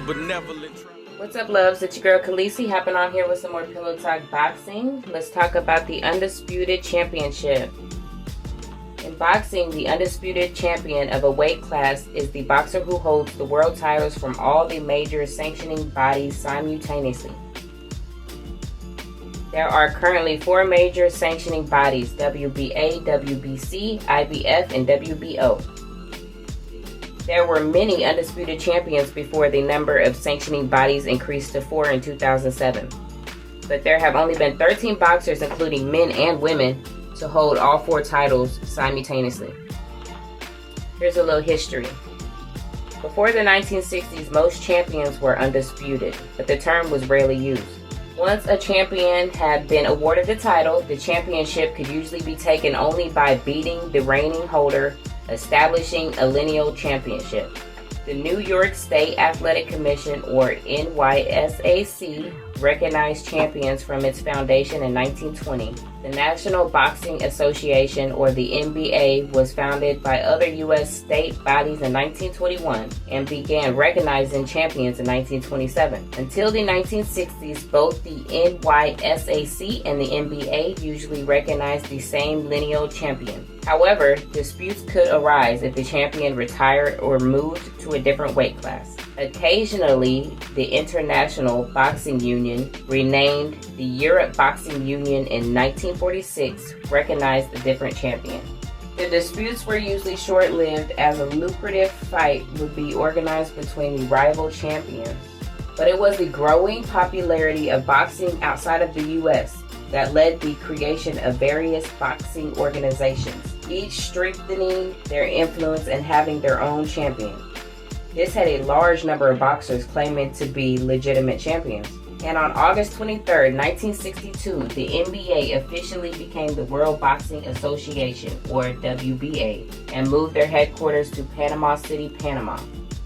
benevolent. What's up, loves? It's your girl Khaleesi hopping on here with some more Pillow Talk boxing. Let's talk about the Undisputed Championship. In boxing, the undisputed champion of a weight class is the boxer who holds the world titles from all the major sanctioning bodies simultaneously. There are currently 4 major sanctioning bodies: WBA, WBC, IBF, and WBO. There were many undisputed champions before the number of sanctioning bodies increased to 4 in 2007. But there have only been 13 boxers, including men and women, to hold all 4 titles simultaneously. Here's a little history. Before the 1960s, most champions were undisputed, but the term was rarely used. Once a champion had been awarded the title, the championship could usually be taken only by beating the reigning holder, establishing a lineal championship. The New York State Athletic Commission, or NYSAC, recognized champions from its foundation in 1920. The National Boxing Association, or the NBA, was founded by other U.S. state bodies in 1921 and began recognizing champions in 1927. Until the 1960s, both the NYSAC and the NBA usually recognized the same lineal champion. However, disputes could arise if the champion retired or moved to a different weight class. Occasionally, the International Boxing Union, renamed the Europe Boxing Union in 1946, recognized a different champion. The disputes were usually short-lived, as a lucrative fight would be organized between the rival champions. But it was the growing popularity of boxing outside of the U.S. that led the creation of various boxing organizations, each strengthening their influence and having their own champion. This had a large number of boxers claiming to be legitimate champions. And on August 23, 1962, the NBA officially became the World Boxing Association, or WBA, and moved their headquarters to Panama City, Panama.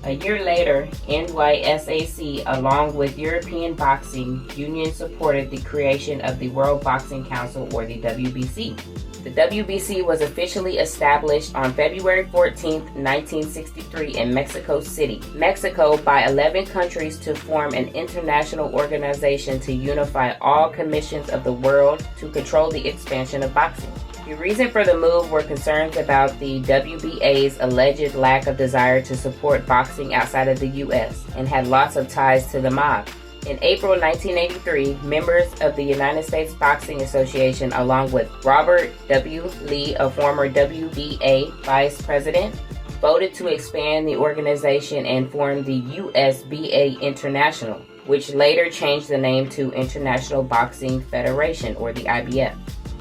A year later, NYSAC, along with European Boxing Union, supported the creation of the World Boxing Council, or the WBC. The WBC was officially established on February 14, 1963 in Mexico City, Mexico, by 11 countries to form an international organization to unify all commissions of the world to control the expansion of boxing. The reason for the move were concerns about the WBA's alleged lack of desire to support boxing outside of the U.S. and had lots of ties to the mob. In April 1983, members of the United States Boxing Association, along with Robert W. Lee, a former WBA vice president, voted to expand the organization and form the USBA International, which later changed the name to International Boxing Federation, or the IBF.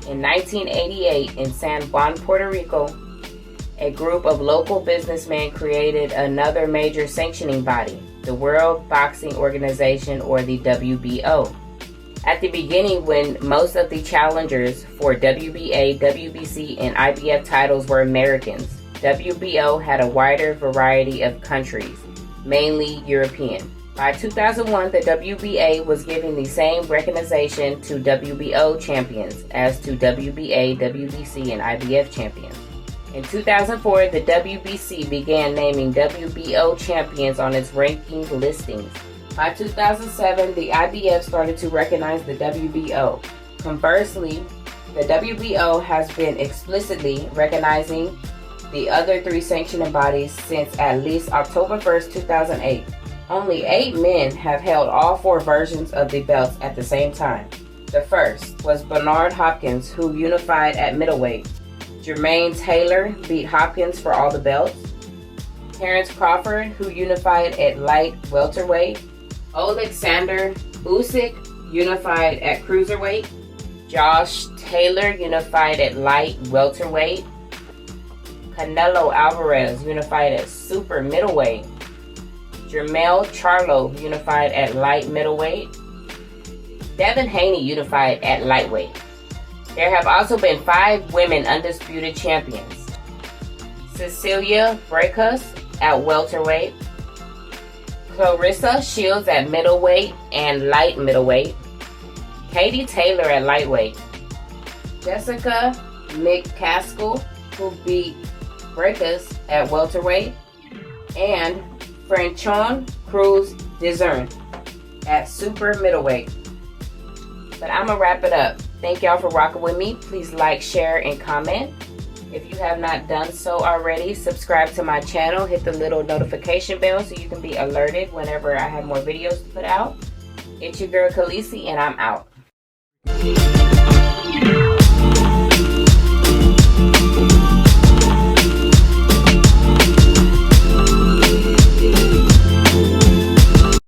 In 1988, in San Juan, Puerto Rico, a group of local businessmen created another major sanctioning body, the World Boxing Organization, or the WBO. At the beginning, when most of the challengers for WBA, WBC, and IBF titles were Americans, WBO had a wider variety of countries, mainly European. By 2001, the WBA was giving the same recognition to WBO champions as to WBA, WBC, and IBF champions. In 2004, the WBC began naming WBO champions on its ranking listings. By 2007, the IBF started to recognize the WBO. Conversely, the WBO has been explicitly recognizing the other 3 sanctioning bodies since at least October 1st, 2008. Only 8 men have held all 4 versions of the belts at the same time. The first was Bernard Hopkins, who unified at middleweight. Jermaine Taylor beat Hopkins for all the belts. Terrence Crawford, who unified at light welterweight. Alexander Usyk unified at cruiserweight. Josh Taylor unified at light welterweight. Canelo Alvarez unified at super middleweight. Jermell Charlo unified at light middleweight. Devin Haney unified at lightweight. There have also been 5 women undisputed champions. Cecilia Brækhus at welterweight. Clarissa Shields at middleweight and light middleweight. Katie Taylor at lightweight. Jessica McCaskill, who beat Brækhus at welterweight. And Franchon Cruz Discern at super middleweight. But I'm going to wrap it up. Thank y'all for rocking with me. Please like, share, and comment. If you have not done so already, subscribe to my channel. Hit the little notification bell so you can be alerted whenever I have more videos to put out. It's your girl Khaleesi, and I'm out.